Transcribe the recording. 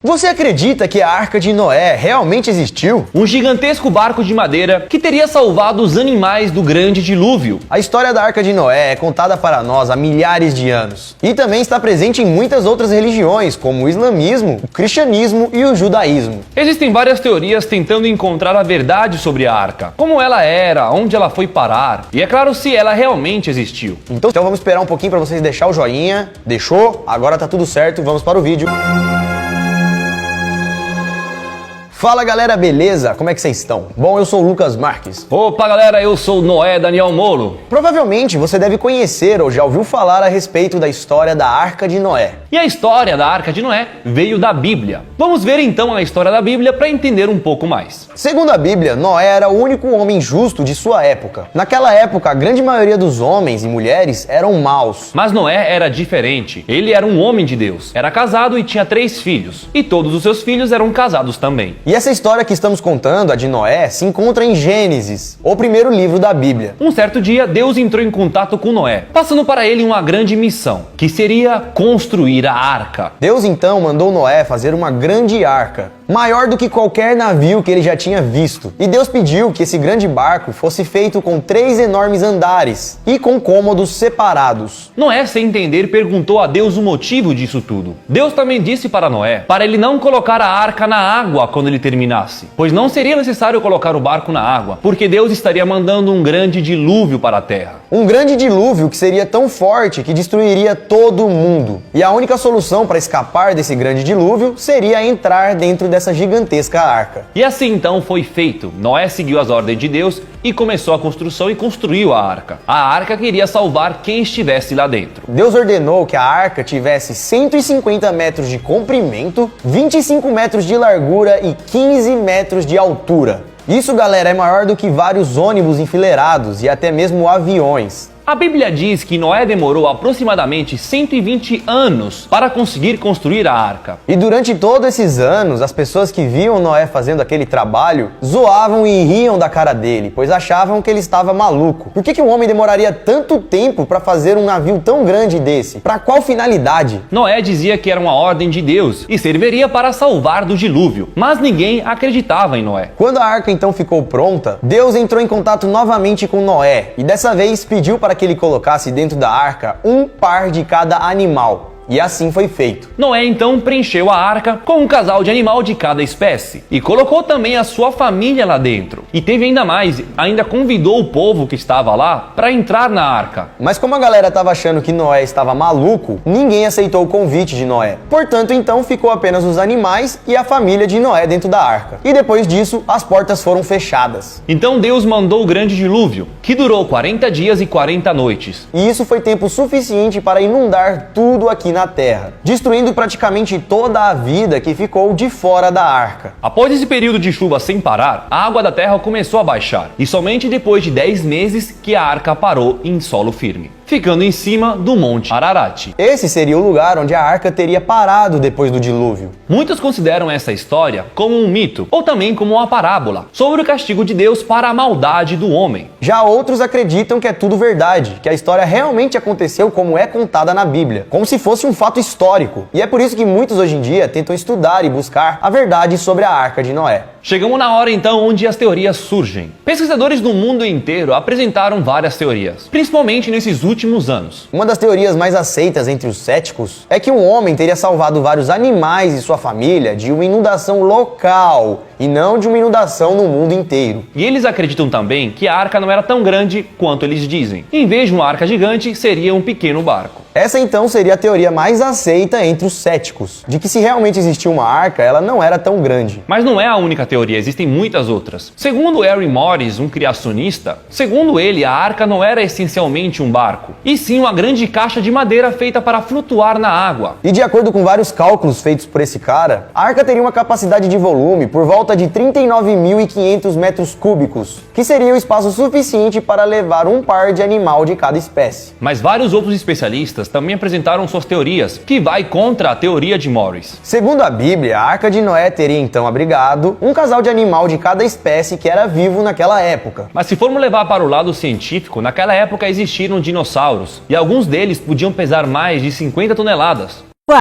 Você acredita que a Arca de Noé realmente existiu? Um gigantesco barco de madeira que teria salvado os animais do grande dilúvio. A história da Arca de Noé é contada para nós há milhares de anos e também está presente em muitas outras religiões, como o islamismo, o cristianismo e o judaísmo. Existem várias teorias tentando encontrar a verdade sobre a arca, como ela era, onde ela foi parar e, é claro, se ela realmente existiu. Então vamos esperar um pouquinho para vocês deixar o joinha. Deixou? Agora tá tudo certo, vamos para o vídeo. Fala galera, beleza? Como é que vocês estão? Bom, eu sou o Lucas Marques. Opa galera, eu sou o Noé Daniel Molo. Provavelmente você deve conhecer ou já ouviu falar a respeito da história da Arca de Noé. E a história da Arca de Noé veio da Bíblia. Vamos ver então a história da Bíblia para entender um pouco mais. Segundo a Bíblia, Noé era o único homem justo de sua época. Naquela época, a grande maioria dos homens e mulheres eram maus. Mas Noé era diferente. Ele era um homem de Deus. Era casado e tinha 3 filhos. E todos os seus filhos eram casados também. E essa história que estamos contando, a de Noé, se encontra em Gênesis, o primeiro livro da Bíblia. Um certo dia, Deus entrou em contato com Noé, passando para ele uma grande missão, que seria construir a arca. Deus então mandou Noé fazer uma grande arca, maior do que qualquer navio que ele já tinha visto. E Deus pediu que esse grande barco fosse feito com 3 enormes andares e com cômodos separados. Noé, sem entender, perguntou a Deus o motivo disso tudo. Deus também disse para Noé, para ele não colocar a arca na água quando ele terminasse, pois não seria necessário colocar o barco na água, porque Deus estaria mandando um grande dilúvio para a terra. Um grande dilúvio que seria tão forte que destruiria todo o mundo. E a única solução para escapar desse grande dilúvio seria entrar dentro dessa gigantesca arca. E assim então foi feito. Noé seguiu as ordens de Deus e começou a construção e construiu a arca. A arca queria salvar quem estivesse lá dentro. Deus ordenou que a arca tivesse 150 metros de comprimento, 25 metros de largura e 15 metros de altura. Isso, galera, é maior do que vários ônibus enfileirados e até mesmo aviões. A Bíblia diz que Noé demorou aproximadamente 120 anos para conseguir construir a arca. E durante todos esses anos, as pessoas que viam Noé fazendo aquele trabalho zoavam e riam da cara dele, pois achavam que ele estava maluco. Por que um homem demoraria tanto tempo para fazer um navio tão grande desse? Para qual finalidade? Noé dizia que era uma ordem de Deus e serviria para salvar do dilúvio, mas ninguém acreditava em Noé. Quando a arca então ficou pronta, Deus entrou em contato novamente com Noé e dessa vez pediu para que ele colocasse dentro da arca um par de cada animal. E assim foi feito. Noé então preencheu a arca com um casal de animal de cada espécie e colocou também a sua família lá dentro. E teve ainda mais, ainda convidou o povo que estava lá para entrar na arca. Mas como a galera estava achando que Noé estava maluco, ninguém aceitou o convite de Noé. Portanto, então ficou apenas os animais e a família de Noé dentro da arca. E depois disso, as portas foram fechadas. Então Deus mandou o grande dilúvio, que durou 40 dias e 40 noites. E isso foi tempo suficiente para inundar tudo aqui na terra, destruindo praticamente toda a vida que ficou de fora da arca. Após esse período de chuva sem parar, a água da terra começou a baixar, e somente depois de 10 meses que a arca parou em solo firme, ficando em cima do Monte Ararat. Esse seria o lugar onde a arca teria parado depois do dilúvio. Muitos consideram essa história como um mito, ou também como uma parábola, sobre o castigo de Deus para a maldade do homem. Já outros acreditam que é tudo verdade, que a história realmente aconteceu como é contada na Bíblia, como se fosse um fato histórico. E é por isso que muitos hoje em dia tentam estudar e buscar a verdade sobre a Arca de Noé. Chegamos na hora então onde as teorias surgem. Pesquisadores do mundo inteiro apresentaram várias teorias, principalmente nesses últimos anos. Uma das teorias mais aceitas entre os céticos é que um homem teria salvado vários animais e sua família de uma inundação local e não de uma inundação no mundo inteiro. E eles acreditam também que a arca não era tão grande quanto eles dizem. Em vez de uma arca gigante, seria um pequeno barco. Essa então seria a teoria mais aceita entre os céticos, de que se realmente existia uma arca, ela não era tão grande. Mas não é a única teoria, existem muitas outras. Segundo Henry Morris, um criacionista, segundo ele, a arca não era essencialmente um barco, e sim uma grande caixa de madeira feita para flutuar na água. E de acordo com vários cálculos feitos por esse cara, a arca teria uma capacidade de volume por volta de 39.500 metros cúbicos, que seria o espaço suficiente para levar um par de animal de cada espécie. Mas vários outros especialistas também apresentaram suas teorias, que vai contra a teoria de Morris. Segundo a Bíblia, a Arca de Noé teria então abrigado um casal de animal de cada espécie que era vivo naquela época. Mas se formos levar para o lado científico, naquela época existiram dinossauros, e alguns deles podiam pesar mais de 50 toneladas.